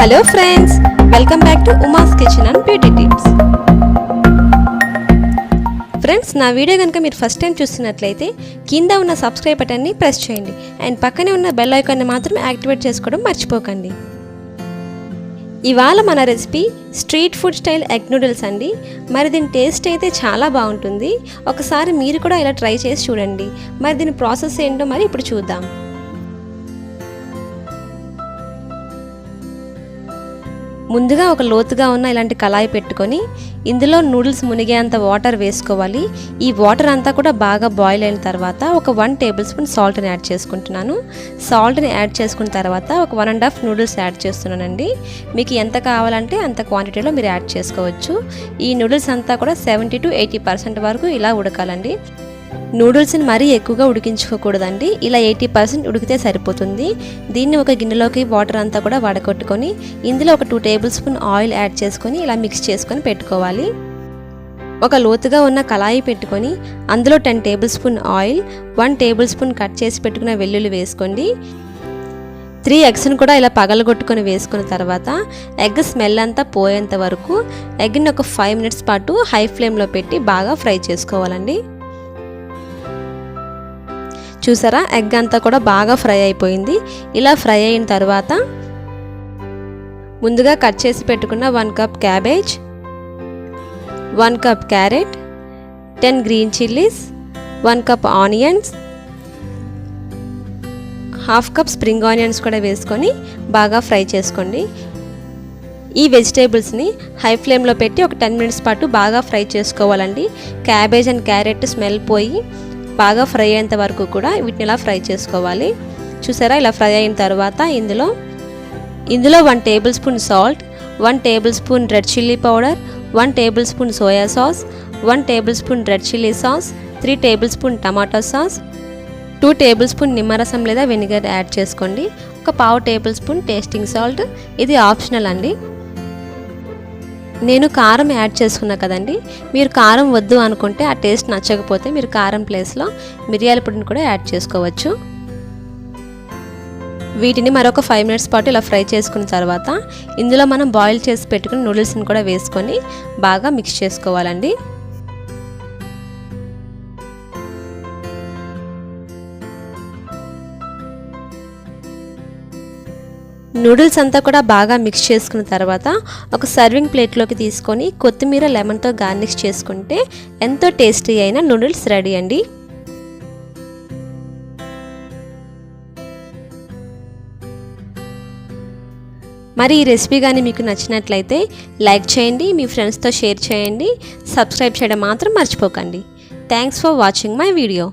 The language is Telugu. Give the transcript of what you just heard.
Hello friends, welcome back to Uma's kitchen and beauty tips. Friends, నా వీడియో కనుక మీరు ఫస్ట్ టైం చూస్తున్నట్లయితే కింద ఉన్న సబ్స్క్రైబ్ బటన్ని ప్రెస్ చేయండి అండ్ పక్కనే ఉన్న బెల్ ఐకాన్ని మాత్రం యాక్టివేట్ చేసుకోవడం మర్చిపోకండి. ఇవాళ మన recipe street food style egg noodles అండి. మరి దీని టేస్ట్ అయితే చాలా బాగుంటుంది. ఒకసారి మీరు కూడా ఇలా ట్రై చేసి చూడండి. మరి దీని ప్రాసెస్ ఏంటో మరి ఇప్పుడు చూద్దాం. ముందుగా ఒక లోతుగా ఉన్న ఇలాంటి కళాయి పెట్టుకొని ఇందులో నూడిల్స్ మునిగేంత వాటర్ వేసుకోవాలి. ఈ వాటర్ అంతా కూడా బాగా బాయిల్ అయిన తర్వాత ఒక 1 టేబుల్ స్పూన్ సాల్ట్ని యాడ్ చేసుకుంటున్నాను. సాల్ట్ని యాడ్ చేసుకున్న తర్వాత ఒక 1.5 నూడిల్స్ యాడ్ చేస్తున్నానండి. మీకు ఎంత కావాలంటే అంత క్వాంటిటీలో మీరు యాడ్ చేసుకోవచ్చు. ఈ నూడిల్స్ అంతా కూడా 70 to 80% వరకు ఇలా ఉడకాలండి. నూడిల్స్ని మరీ ఎక్కువగా ఉడికించుకోకూడదండి. ఇలా 80% ఉడికితే సరిపోతుంది. దీన్ని ఒక గిన్నెలోకి వాటర్ అంతా కూడా వడకొట్టుకొని ఇందులో ఒక 2 టేబుల్ స్పూన్ ఆయిల్ యాడ్ చేసుకొని ఇలా మిక్స్ చేసుకొని పెట్టుకోవాలి. ఒక లోతుగా ఉన్న కళాయి పెట్టుకొని అందులో 10 table spoon oil, 1 table spoon cut చేసి పెట్టుకున్న వెల్లుల్లి వేసుకోండి. 3 ఎగ్స్ని కూడా ఇలా పగలగొట్టుకొని వేసుకున్న తర్వాత ఎగ్ స్మెల్ అంతా పోయేంత వరకు ఎగ్ని ఒక 5 మినిట్స్ పాటు హై ఫ్లేమ్లో పెట్టి బాగా ఫ్రై చేసుకోవాలండి. చూసారా, ఎగ్ అంతా కూడా బాగా ఫ్రై అయిపోయింది. ఇలా ఫ్రై అయిన తర్వాత ముందుగా కట్ చేసి పెట్టుకున్న 1 cup cabbage, 1 cup carrot, 10 green chillies, 1 cup onions, half cup spring onions కూడా వేసుకొని బాగా ఫ్రై చేసుకోండి. ఈ వెజిటేబుల్స్ని హై ఫ్లేమ్లో పెట్టి ఒక 10 మినిట్స్ పాటు బాగా ఫ్రై చేసుకోవాలండి. క్యాబేజ్ అండ్ క్యారెట్ స్మెల్ పోయి బాగా ఫ్రై అయ్యేంత వరకు కూడా వీటిని ఇలా ఫ్రై చేసుకోవాలి. చూసారా, ఇలా ఫ్రై అయిన తర్వాత ఇందులో 1 table spoon salt, 1 table spoon red chilli powder, 1 table spoon soya sauce, 1 table spoon red chilli sauce, 3 table spoon tomato sauce, 2 table spoon నిమ్మరసం లేదా వెనిగర్ యాడ్ చేసుకోండి. ఒక 1/2 టేబుల్ స్పూన్ టేస్టింగ్ సాల్ట్, ఇది ఆప్షనల్ అండి. నేను కారం యాడ్ చేసుకున్నా కదండి. మీరు కారం వద్దు అనుకుంటే, ఆ టేస్ట్ నచ్చకపోతే మీరు కారం ప్లేస్లో మిరియాల పొడిని కూడా యాడ్ చేసుకోవచ్చు. వీటిని మరొక 5 మినిట్స్ పాటు ఇలా ఫ్రై చేసుకున్న తర్వాత ఇందులో మనం బాయిల్ చేసి పెట్టుకున్న నూడిల్స్ని కూడా వేసుకొని బాగా మిక్స్ చేసుకోవాలండి. నూడిల్స్ అంతా కూడా బాగా మిక్స్ చేసుకున్న తర్వాత ఒక సర్వింగ్ ప్లేట్లోకి తీసుకొని కొత్తిమీర లెమన్తో గార్నిష్ చేసుకుంటే ఎంతో టేస్టీ అయిన నూడిల్స్ రెడీ అండి. మరి ఈ రెసిపీ కానీ మీకు నచ్చినట్లయితే లైక్ చేయండి, మీ ఫ్రెండ్స్తో షేర్ చేయండి, సబ్స్క్రైబ్ చేయడం మాత్రం మర్చిపోకండి. Thanks for watching my video.